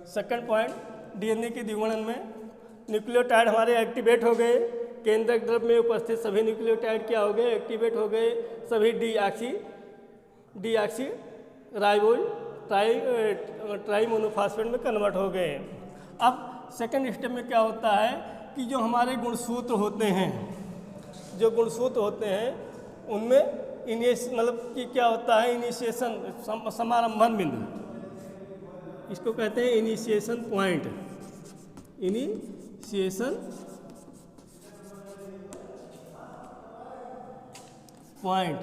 Second point DNA की द्विगुणन में nucleotide हमारे एक्टिवेट हो गए, केंद्रक द्रव्य में उपस्थित सभी न्यूक्लियोटाइड क्या हो गए, एक्टिवेट हो गए, सभी डीऑक्सी राइबोज ट्राइमोनोफॉस्फेट में कन्वर्ट हो गए। अब सेकंड स्टेप में क्या होता है कि जो हमारे गुणसूत्र होते हैं, जो गुणसूत्र होते हैं उनमें मतलब कि क्या होता है, इनिशिएशन समारंभन बिंदु, इसको कहते हैं initiation point. Initiation point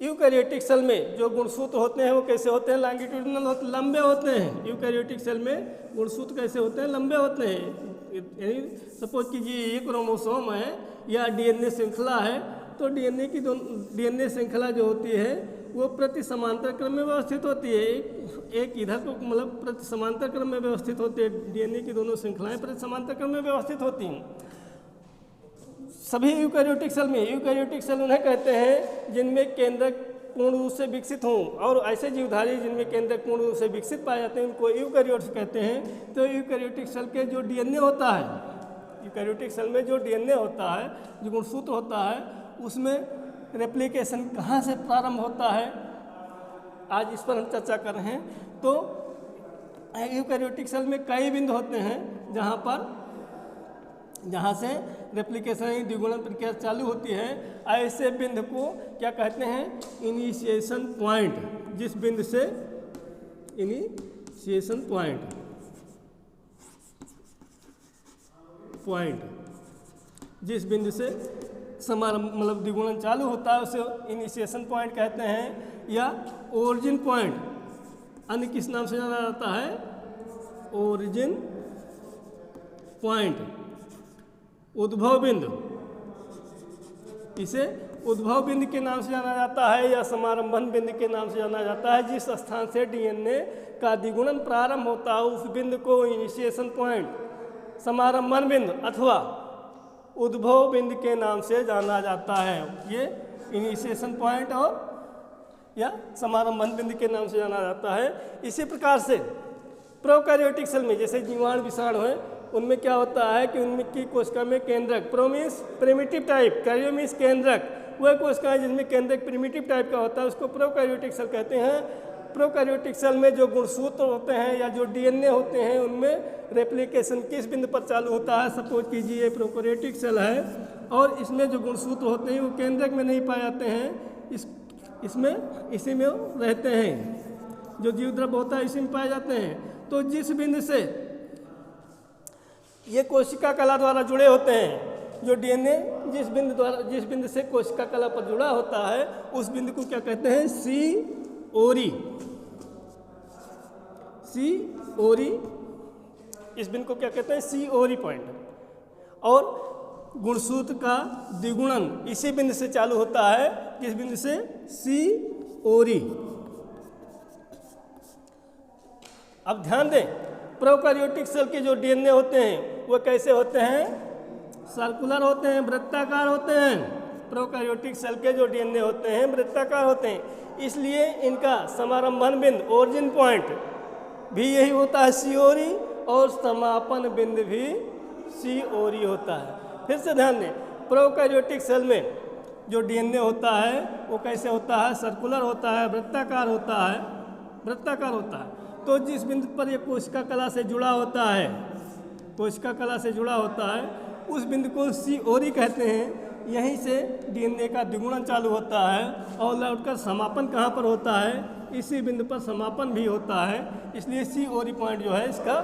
eukaryotic cell में जो गुणसूत्र होते हैं वो कैसे होते हैं, लॉन्गिट्यूडिनल लंबे होते हैं। यूकैरियोटिक सेल में गुणसूत्र कैसे होते हैं, लंबे होते हैं। यानी सपोज कीजिए ये क्रोमोसोम है या डीएनए श्रृंखला है, तो डीएनए श्रृंखला जो होती है वो प्रति समांतर क्रम में व्यवस्थित होती है। एक इधर को मतलब प्रति समांतर क्रम में व्यवस्थित होती है, डीएनए की दोनों श्रृंखलाएं प्रति समांतर क्रम में व्यवस्थित होती हैं सभी यूकैरियोटिक सेल उन्हें कहते हैं जिनमें केंद्रक पूर्ण रूप से विकसित हों, और ऐसे जीवधारी जिनमें केंद्रक पूर्ण रूप से विकसित पाए जाते हैं उनको यूकैरियोट्स कहते हैं। तो यूकैरियोटिक सेल के जो डीएनए होता है, यूकैरियोटिक सेल में जो डीएनए होता है, जो गुणसूत्र होता है, उसमें रेप्लिकेशन कहाँ से प्रारंभ होता है, आज इस पर हम चर्चा कर रहे हैं। तो यूकैरियोटिक सेल में कई बिंदु होते हैं जहाँ से रेप्लिकेशन द्विगुणन प्रक्रिया चालू होती है। ऐसे बिंदु को क्या कहते हैं, इनिशिएशन पॉइंट। जिस बिंदु से इनिशिएशन पॉइंट जिस बिंदु से समारंभ मतलब द्विगुणन चालू होता है उसे इनिशिएशन पॉइंट कहते हैं, या ओरिजिन पॉइंट अन्य किस नाम से जाना जाता है, ओरिजिन पॉइंट, उद्भव बिंदु। इसे उद्भव बिंदु के नाम से जाना जाता है या समारंभन बिंदु के नाम से जाना जाता है। जिस स्थान से डीएनए का द्विगुणन प्रारंभ होता है उस बिंदु को इनिशिएशन पॉइंट, समारंभन बिंदु अथवा उद्भव बिंदु के नाम से जाना जाता है। ये इनिशिएशन पॉइंट और या समारंभन बिंदु के नाम से जाना जाता है। इसी प्रकार से प्रोकैरियोटिक सेल में जैसे जीवाणु विषाणु है, उनमें क्या होता है कि उनमें की कोशिका में केंद्रक प्रिमिटिव टाइप, कैरियोमीस केंद्रक, वह कोशिका है जिसमें केंद्रक प्रिमिटिव टाइप का होता है, उसको प्रोकैरियोटिक सेल कहते हैं। प्रोकैरियोटिक सेल में जो गुणसूत्र होते हैं या जो डीएनए होते हैं उनमें रेप्लिकेशन किस बिंदु पर चालू होता है। सपोज कीजिए प्रोकैरियोटिक सेल है और इसमें जो गुणसूत्र होते हैं वो केंद्रक में नहीं पाए जाते हैं, इसी में रहते हैं। जो जीव द्रव्य होता है इसी में पाए जाते हैं। तो जिस बिंदु से ये कोशिका कला द्वारा जुड़े होते हैं, जो डीएनए जिस बिंदु से कोशिका कला पर जुड़ा होता है उस बिंदु को क्या कहते हैं, सी ओरी। इस बिंदु को क्या कहते हैं, सी ओरी पॉइंट। और गुणसूत्र का द्विगुणन इसी बिंदु से चालू होता है, किस बिंदु से, सी ओरी। अब ध्यान दें, प्रोकैरियोटिक सेल के जो डीएनए होते हैं वो कैसे होते हैं, सर्कुलर होते हैं, वृत्ताकार होते हैं। प्रोकैरियोटिक सेल के जो डीएनए होते हैं वृत्ताकार होते हैं, इसलिए इनका समारंभन बिंदु ओरिजिन पॉइंट भी यही होता है, सी ओरी, और समापन बिंदु भी सी ओरी होता है। फिर से ध्यान दें, प्रोकैरियोटिक सेल में जो डीएनए होता है वो कैसे होता है, सर्कुलर होता है, वृत्ताकार होता है। तो जिस बिंदु पर ये कोशिका कला से जुड़ा होता है, उस बिंदु को सी ओरी कहते हैं। यहीं से डीएनए का द्विगुणन चालू होता है और लौटकर समापन कहाँ पर होता है, इसी बिंदु पर समापन भी होता है। इसलिए सी ओरी पॉइंट जो है इसका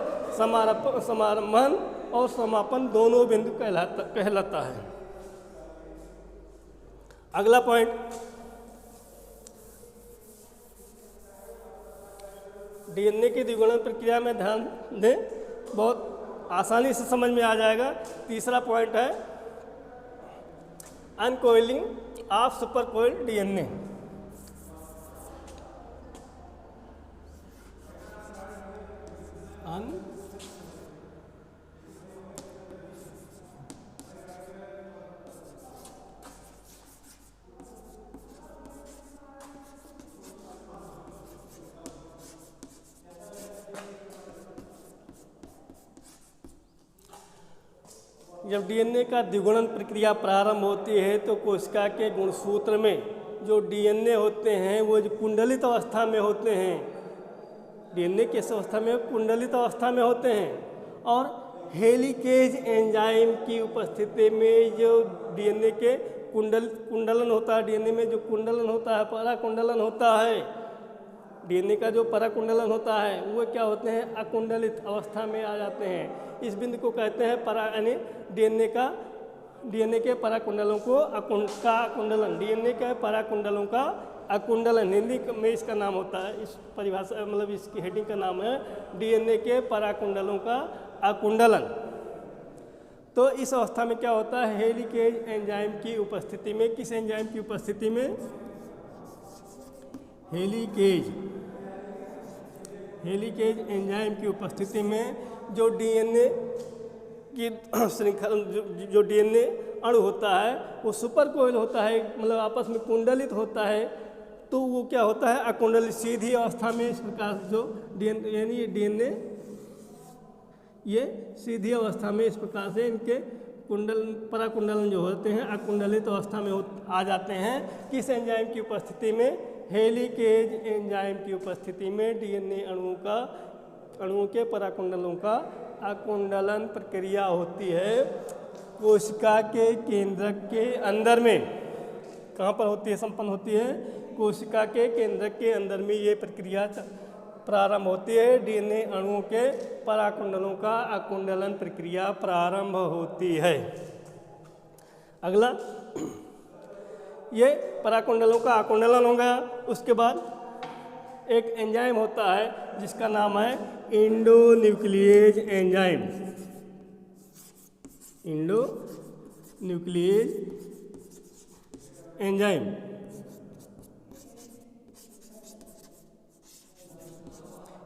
समारंभन और समापन दोनों बिंदु कहलाता है। अगला पॉइंट, डीएनए की द्विगुणन प्रक्रिया में ध्यान दें, बहुत आसानी से समझ में आ जाएगा। तीसरा पॉइंट है अनकोइलिंग ऑफ सुपरकोइल्ड डीएनए। जब डीएनए का द्विगुणन प्रक्रिया प्रारंभ होती है तो कोशिका के गुणसूत्र में जो डीएनए होते हैं वो जो कुंडलित अवस्था में होते हैं, डीएनए किस अवस्था में, कुंडलित अवस्था में होते हैं। और हेलिकेज एंजाइम की उपस्थिति में जो डीएनए के कुंडलन होता है, डीएनए में जो कुंडलन होता है, पराकुंडलन होता है, डीएनए का जो पराकुंडलन होता है वो क्या होते हैं, अकुंडलित अवस्था में आ जाते हैं। इस बिंदु को कहते हैं यानी डीएनए के पराकुंडलों को अकुंडलन, डीएनए के पराकुंडलों का अकुंडलन हिंदी में इसका नाम होता है। इस परिभाषा मतलब इसकी हेडिंग का नाम है डीएनए के पराकुंडलों का अकुंडलन। तो इस अवस्था में क्या होता है, हेलिकेज एंजाइम की उपस्थिति में, किस एंजाइम की उपस्थिति में, हेलिकेज एंजाइम की उपस्थिति में जो डीएनए की श्रृंखला, जो डीएनए अणु होता है वो सुपर कोइल होता है, मतलब आपस में कुंडलित होता है, तो वो क्या होता है, अकुंडलित सीधी अवस्था में। इस प्रकार जो डीएनए यानी डीएनए ये सीधी अवस्था में इस प्रकार से इनके पराकुंडलन जो होते हैं अकुंडलित अवस्था में आ जाते हैं। किस एंजाइम की उपस्थिति में, हेलिकेज एंजाइम की उपस्थिति में डीएनए अणुओं के पराकुंडलों का अकुंडलन प्रक्रिया होती है। कोशिका के केंद्रक के अंदर में, कहाँ पर होती है, संपन्न होती है, कोशिका के केंद्रक के अंदर में ये प्रक्रिया प्रारंभ होती है। डीएनए अणुओं के पराकुंडलों का अकुंडलन प्रक्रिया प्रारंभ होती है। अगला, ये पराकुंडलों का अकुंडलन हो गया। उसके बाद एक एंजाइम होता है जिसका नाम है एंडोन्यूक्लिएज एंजाइम, एंडोन्यूक्लिएज एंजाइम।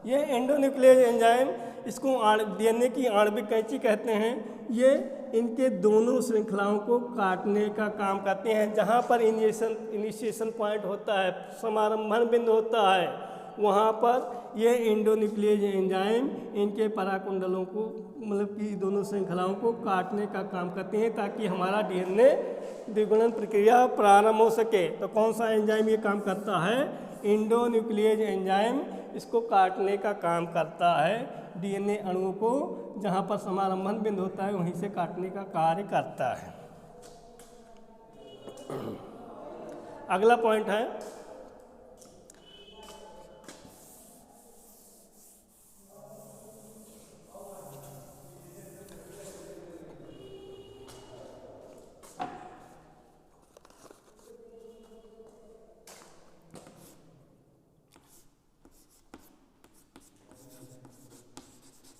ये एंडोन्यूक्लिएज एंजाइम, इसको डीएनए की आणविक कैंची कहते हैं। ये इनके दोनों श्रृंखलाओं को काटने का काम करते हैं। जहाँ पर इनिशिएशन पॉइंट होता है, समारंभन बिंदु होता है, वहाँ पर ये एंडोन्यूक्लिएज एंजाइम इनके पराकुंडलों को, मतलब कि दोनों श्रृंखलाओं को काटने का काम करते हैं ताकि हमारा डीएनए द्विगुणन प्रक्रिया प्रारंभ हो सके। तो कौन सा एंजाइम ये काम करता है, एंडोन्यूक्लिएज एंजाइम इसको काटने का काम करता है। डीएनए अणुओं को जहाँ पर समारंभन बिंदु होता है वहीं से काटने का कार्य करता है। अगला पॉइंट है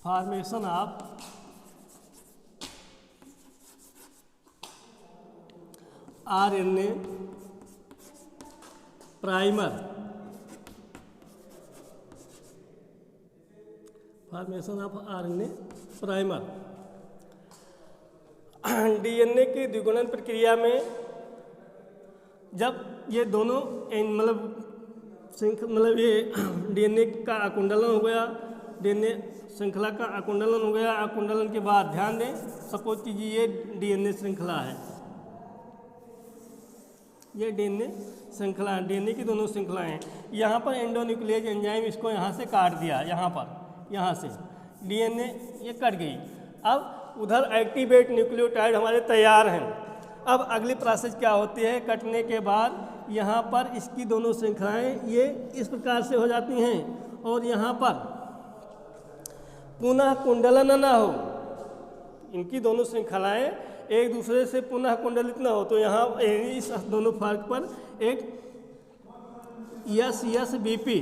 formation of RNA primer, formation of RNA primer. DNA की द्विगुणन प्रक्रिया में जब ये दोनों मतलब ये डीएनए का अकुंडलन हो गया, डीएनए श्रृंखला का अकुंडलन हो गया। अकुंडलन के बाद ध्यान दें, सपोज कीजिए ये डीएनए श्रृंखला है, ये डीएनए श्रृंखला है, डीएनए की दोनों श्रृंखलाएं हैं। यहाँ पर एंडोन्यूक्लिएज एंजाइम इसको यहाँ से काट दिया, यहाँ से डीएनए ये कट गई। अब उधर एक्टिवेट न्यूक्लियोटाइड हमारे तैयार हैं। अब अगली प्रोसेस क्या होती है, कटने के बाद यहाँ पर इसकी दोनों श्रृंखलाएं ये इस प्रकार से हो जाती हैं और यहाँ पर पुनः कुंडलन न हो, इनकी दोनों श्रृंखलाएं एक दूसरे से पुनः कुंडलित न हो, तो यहाँ इस दोनों फर्क पर एक S BP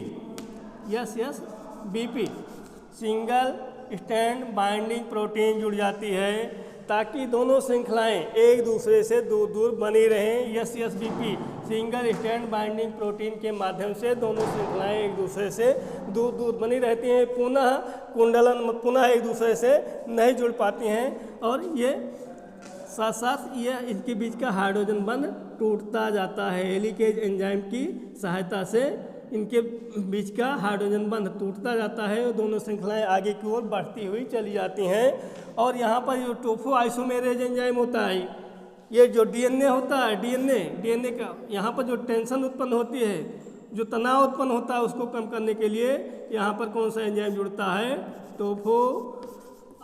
single stand binding protein जुड़ जाती है ताकि दोनों श्रृंखलाएं एक दूसरे से दूर दूर बनी रहें। S BP single stand binding protein के माध्यम से दोनों श्रृंखलाएं एक दूसरे से दूर दूर बनी रहती हैं, पुनः कुंडलन पुनः एक दूसरे से नहीं जुड़ पाती हैं और ये साथ साथ ये इनके बीच का हाइड्रोजन बंध टूटता जाता है। हेलिकेज एंजाइम की सहायता से इनके बीच का हाइड्रोजन बंध टूटता जाता है और दोनों श्रृंखलाएं आगे की ओर बढ़ती हुई चली जाती हैं और यहाँ पर जो टोफो आइसोमेरेज एंजाइम होता है, ये जो डीएनए होता है, डीएनए का यहाँ पर जो टेंशन उत्पन्न होती है, जो तनाव उत्पन्न होता है, उसको कम करने के लिए यहाँ पर कौन सा एंजाइम जुड़ता है? टोफो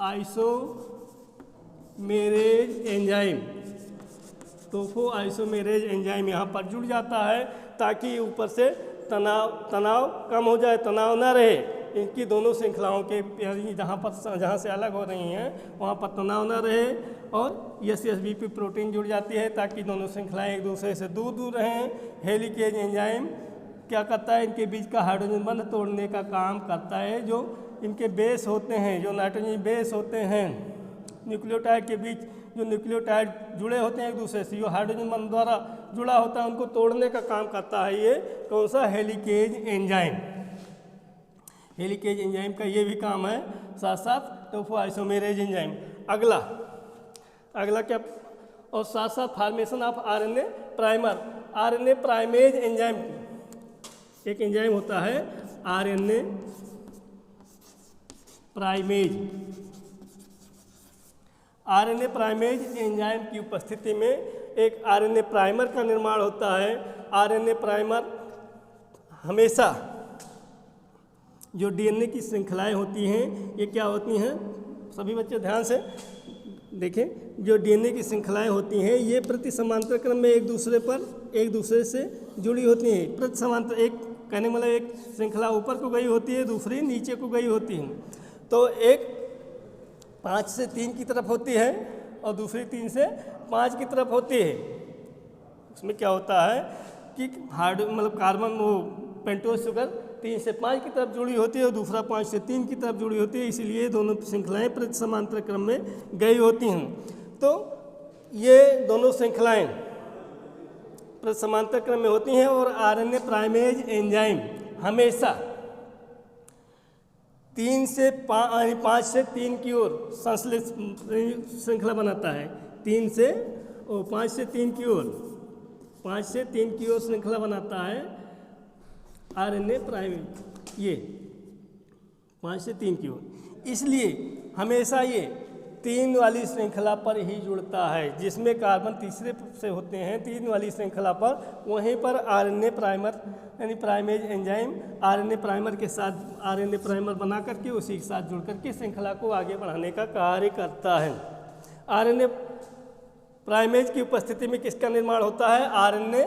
आइसोमेरेज एंजाइम। टोफो आइसोमेरेज एंजाइम यहाँ पर जुड़ जाता है ताकि ऊपर से तनाव कम हो जाए, तनाव ना रहे। इनकी दोनों श्रृंखलाओं के जहाँ से अलग हो रही हैं वहाँ पर तनाव ना रहे, और SSBP प्रोटीन जुड़ जाती है ताकि दोनों श्रृंखलाएं एक दूसरे से दूर दूर रहें। हेलिकेज एंजाइम क्या करता है? इनके बीच का हाइड्रोजन बंध तोड़ने का काम करता है। जो इनके बेस होते हैं, जो नाइट्रोजन बेस होते हैं, न्यूक्लियोटाइड के बीच जो न्यूक्लियोटाइड जुड़े होते हैं एक दूसरे से, जो हाइड्रोजन बंध द्वारा जुड़ा होता है, उनको तोड़ने का काम करता है ये कौन सा? Helicase enzyme. हेलिकेज एंजाइम का ये भी काम है, साथ साथ टोफो आइसोमेरेज एंजाइम। अगला क्या? और साथ साथ formation of RNA primer. RNA primase enzyme, एक एंजाइम होता है RNA primase. RNA primase enzyme की उपस्थिति में एक आरएनए प्राइमर का निर्माण होता है। आरएनए प्राइमर हमेशा जो डीएनए की श्रृंखलाएं होती हैं, ये क्या होती हैं? सभी बच्चे ध्यान से देखें। जो डीएनए की श्रृंखलाएं होती हैं, ये प्रति समांतर क्रम में एक दूसरे से जुड़ी होती हैं। प्रति समांतर, एक कहने मतलब एक श्रृंखला ऊपर को गई होती है, दूसरी नीचे को गई होती है। तो एक 5 से 3 की तरफ होती है और दूसरी 3 से 5 की तरफ होती है। उसमें क्या होता है कि कार्बन वो पेंटोज शुगर 3 से 5 की तरफ जुड़ी होती है और दूसरा 5 से 3 की तरफ जुड़ी होती है, इसीलिए दोनों श्रृंखलाएं प्रति समांतर क्रम में गई होती हैं। तो ये दोनों श्रृंखलाएं प्रति समांतर क्रम में होती हैं और आरएनए प्राइमेज एंजाइम हमेशा 5 से 3 की ओर संश्लेष श्रृंखला बनाता है। 5 से 3 की ओर श्रृंखला बनाता है आरएनए प्राइमेज, ये 5 से 3 की ओर। इसलिए हमेशा ये 3 वाली श्रृंखला पर ही जुड़ता है, जिसमें कार्बन तीसरे से होते हैं 3 वाली श्रृंखला पर, वहीं पर आरएनए प्राइमर यानी प्राइमेज एंजाइम आरएनए प्राइमर के साथ आरएनए प्राइमर बना करके उसी के साथ जुड़ करके श्रृंखला को आगे बढ़ाने का कार्य करता है। आरएनए प्राइमेज की उपस्थिति में किसका निर्माण होता है? आरएनए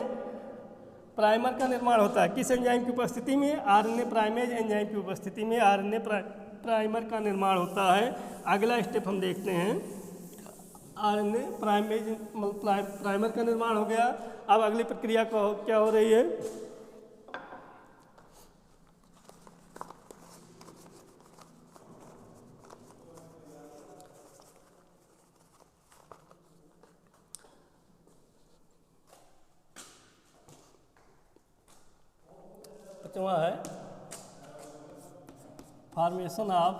प्राइमर का निर्माण होता है। किस एंजाइम की उपस्थिति में? आरएनए प्राइमेज एंजाइम की उपस्थिति में आरएनए प्राइमर का निर्माण होता है। अगला स्टेप हम देखते हैं। आरएनए प्राइमर का निर्माण हो गया। अब अगली प्रक्रिया क्या हो रही है? पांचवा है फॉर्मेशन ऑफ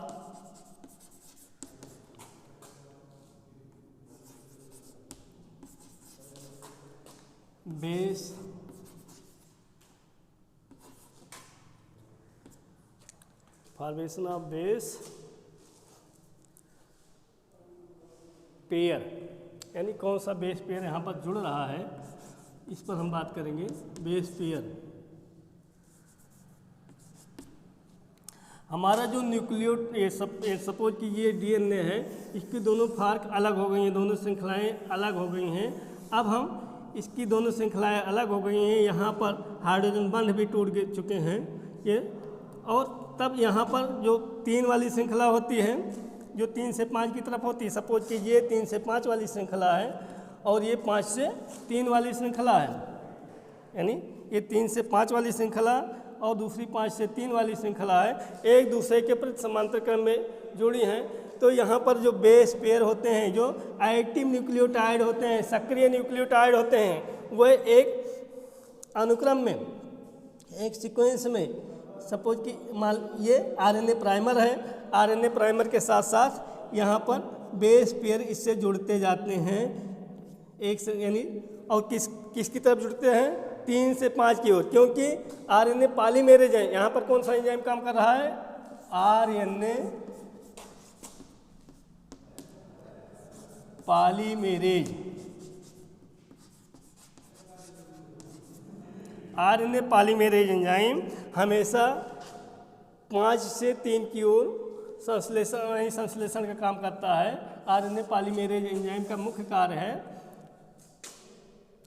बेस पेयर, यानी कौन सा बेस पेयर यहाँ पर जुड़ रहा है, इस पर हम बात करेंगे। बेस पेयर हमारा जो सपोज कि ये डीएनए है, इसकी दोनों फार्क अलग हो गई हैं, दोनों श्रृंखलाएं अलग हो गई हैं। अब हम इसकी दोनों श्रृंखलाएं अलग हो गई हैं, यहाँ पर हाइड्रोजन बंध भी टूट चुके हैं ये, और तब यहाँ पर जो 3 वाली श्रृंखला होती है, जो 3 से 5 की तरफ होती है, सपोज कि ये 3 से 5 वाली श्रृंखला है और ये 5 से 3 वाली श्रृंखला है, यानी ये 3 से 5 वाली श्रृंखला और दूसरी 5 से 3 वाली श्रृंखला है, एक दूसरे के प्रति समांतर क्रम में जुड़ी हैं। तो यहाँ पर जो बेस पेयर होते हैं, जो एक्टिव न्यूक्लियोटाइड होते हैं, सक्रिय न्यूक्लियोटाइड होते हैं, वह एक अनुक्रम में, एक सीक्वेंस में, सपोज कि ये आरएनए प्राइमर है, आरएनए प्राइमर के साथ साथ यहाँ पर बेस पेयर इससे जुड़ते जाते हैं, एक से, यानी और किसकी तरफ जुड़ते हैं? 3 से 5 की ओर, क्योंकि आरएनए पॉलीमेरेज है। यहाँ पर कौन सा एंजाइम काम कर रहा है? RNA polymerase. RNA polymerase enzyme हमेशा 5 से 3 की ओर संश्लेषण का काम करता है। आरएनए पॉलीमेरेज एंजाइम का मुख्य कार्य है,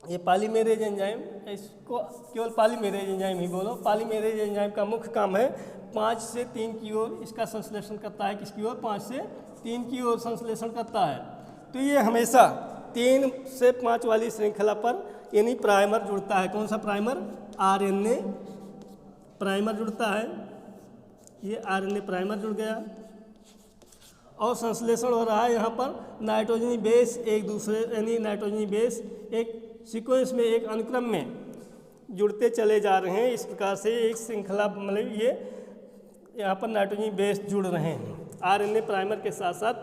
ये पॉलीमेरेज एंजाइम, इसको केवल पॉलीमेरेज एंजाइम ही बोलो, पॉलीमेरेज एंजाइम का मुख्य काम है 5 से 3 की ओर इसका संश्लेषण करता है। किसकी ओर? 5 से 3 की ओर संश्लेषण करता है। तो ये हमेशा 3 से 5 वाली श्रृंखला पर यानी प्राइमर जुड़ता है। कौन सा प्राइमर? आरएनए प्राइमर जुड़ता है। ये आरएनए प्राइमर जुड़ गया और संश्लेषण हो रहा है। यहाँ पर नाइट्रोजनी बेस एक दूसरे यानी नाइट्रोजनी बेस एक सीक्वेंस में, एक अनुक्रम में जुड़ते चले जा रहे हैं। इस प्रकार से एक श्रृंखला, मतलब ये यहाँ पर नाइट्रोजनी बेस जुड़ रहे हैं। आरएनए प्राइमर के साथ साथ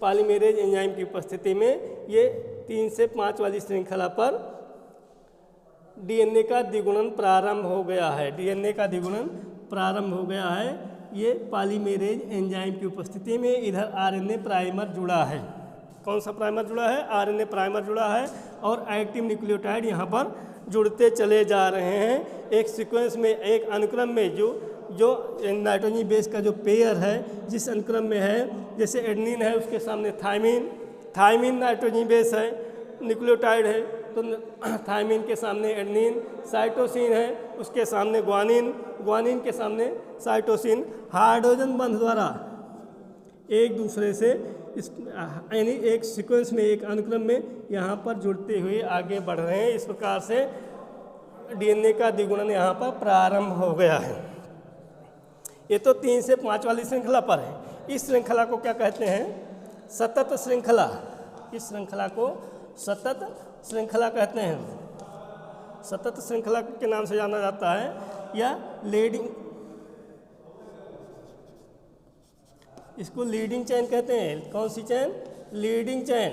पॉलीमेरेज एंजाइम की उपस्थिति में ये 3 से 5 वाली श्रृंखला पर डीएनए का द्विगुणन प्रारंभ हो गया है। डीएनए का द्विगुणन प्रारंभ हो गया है। ये पॉलीमेरेज एंजाइम की उपस्थिति में इधर आरएनए प्राइमर जुड़ा है। कौन सा प्राइमर जुड़ा है? आरएनए प्राइमर जुड़ा है और एक्टिव न्यूक्लियोटाइड यहाँ पर जुड़ते चले जा रहे हैं एक सीक्वेंस में, एक अनुक्रम में। जो नाइट्रोजनी बेस का जो पेयर है जिस अनुक्रम में है, जैसे एडेनिन है उसके सामने थायमिन नाइट्रोजनी बेस है, न्यूक्लियोटाइड है, तो थायमिन के सामने एडेनिन, साइटोसिन है उसके सामने ग्वानिन के सामने साइटोसिन, हाइड्रोजन बंध द्वारा एक दूसरे से इस यानी एक सीक्वेंस में, एक अनुक्रम में यहाँ पर जुड़ते हुए आगे बढ़ रहे हैं। इस प्रकार से डीएनए का द्विगुणन यहाँ पर प्रारंभ हो गया है। ये तो 3 से 5 वाली श्रृंखला पर है। इस श्रृंखला को क्या कहते हैं? सतत श्रृंखला। इस श्रृंखला को सतत श्रृंखला कहते हैं। सतत श्रृंखला के नाम से जाना जाता है या लीडिंग, इसको लीडिंग चेन कहते हैं। कौन सी चेन? Leading chain.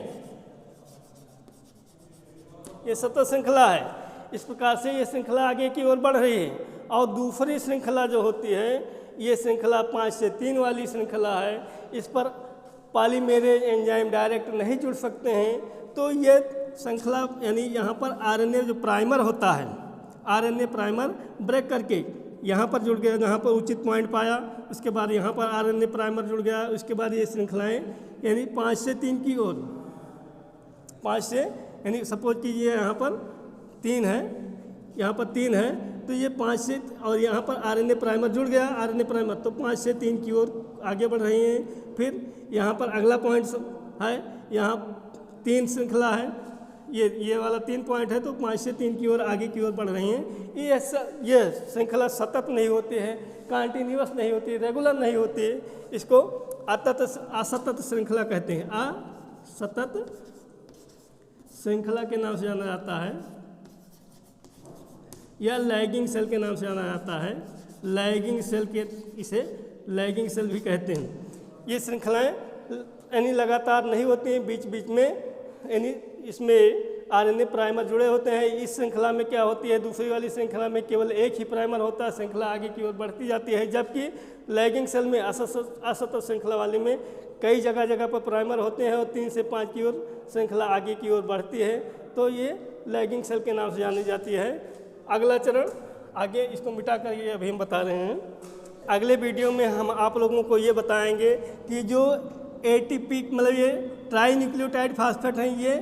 ये सतत श्रृंखला है। इस प्रकार से ये श्रृंखला आगे की ओर बढ़ रही है। और दूसरी श्रृंखला जो होती है, ये श्रृंखला 5 से 3 वाली श्रृंखला है। इस पर पॉलीमेरेज एंजाइम डायरेक्ट नहीं जुड़ सकते हैं। तो ये श्रृंखला यानी यहाँ पर आरएनए जो प्राइमर होता है, आरएनए प्राइमर ब्रेक करके यहाँ पर जुड़ गया, जहाँ पर उचित पॉइंट पाया, उसके बाद यहाँ पर आरएनए प्राइमर जुड़ गया। उसके बाद ये श्रृंखलाएँ यानी 5 से 3 की ओर, 5 से यानी सपोज कीजिए यहाँ पर 3 है, यहाँ पर 3 है, तो ये 5 से, और यहाँ पर आरएनए प्राइमर जुड़ गया, आरएनए प्राइमर, तो 5 से 3 की ओर आगे बढ़ रही हैं। फिर यहाँ पर अगला पॉइंट है, यहाँ 3 श्रृंखला है, ये वाला 3 पॉइंट है, तो 5 से 3 की ओर आगे की ओर बढ़ रही हैं। ये श्रृंखला सतत नहीं होती है, कंटिन्यूअस नहीं होती, रेगुलर नहीं होती है। इसको असतत श्रृंखला कहते हैं। असतत श्रृंखला के नाम से जाना जाता है या लैगिंग सेल के नाम से जाना जाता है। लैगिंग सेल के, इसे लैगिंग सेल भी कहते हैं। ये श्रृंखलाएँ यानी लगातार नहीं होती हैं, बीच बीच में यानी इसमें आरएनए प्राइमर जुड़े होते हैं। इस श्रृंखला में क्या होती है, दूसरी वाली श्रृंखला में केवल एक ही प्राइमर होता है, श्रृंखला आगे की ओर बढ़ती जाती है। जबकि लैगिंग सेल में, असतत श्रृंखला वाली में कई जगह पर प्राइमर होते हैं और 3 से 5 की ओर श्रृंखला आगे की ओर बढ़ती है। तो ये लैगिंग सेल के नाम से जानी जाती है। अगला चरण आगे, इसको मिटा कर ये अभी हम बता रहे हैं। अगले वीडियो में हम आप लोगों को ये बताएंगे कि जो एटीपी मतलब ये ट्राई न्यूक्लियोटाइड फास्फेट हैं, ये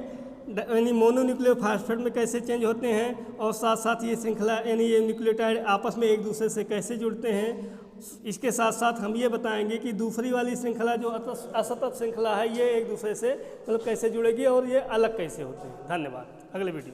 यानी मोनोन्यूक्लियोफास्फेट में कैसे चेंज होते हैं, और साथ साथ ये श्रृंखला यानी ये न्यूक्लियोटाइड आपस में एक दूसरे से कैसे जुड़ते हैं। इसके साथ साथ हम ये बताएंगे कि दूसरी वाली श्रृंखला जो असतत श्रृंखला है, ये एक दूसरे से मतलब कैसे जुड़ेगी और ये अलग कैसे होते हैं। धन्यवाद। अगले वीडियो।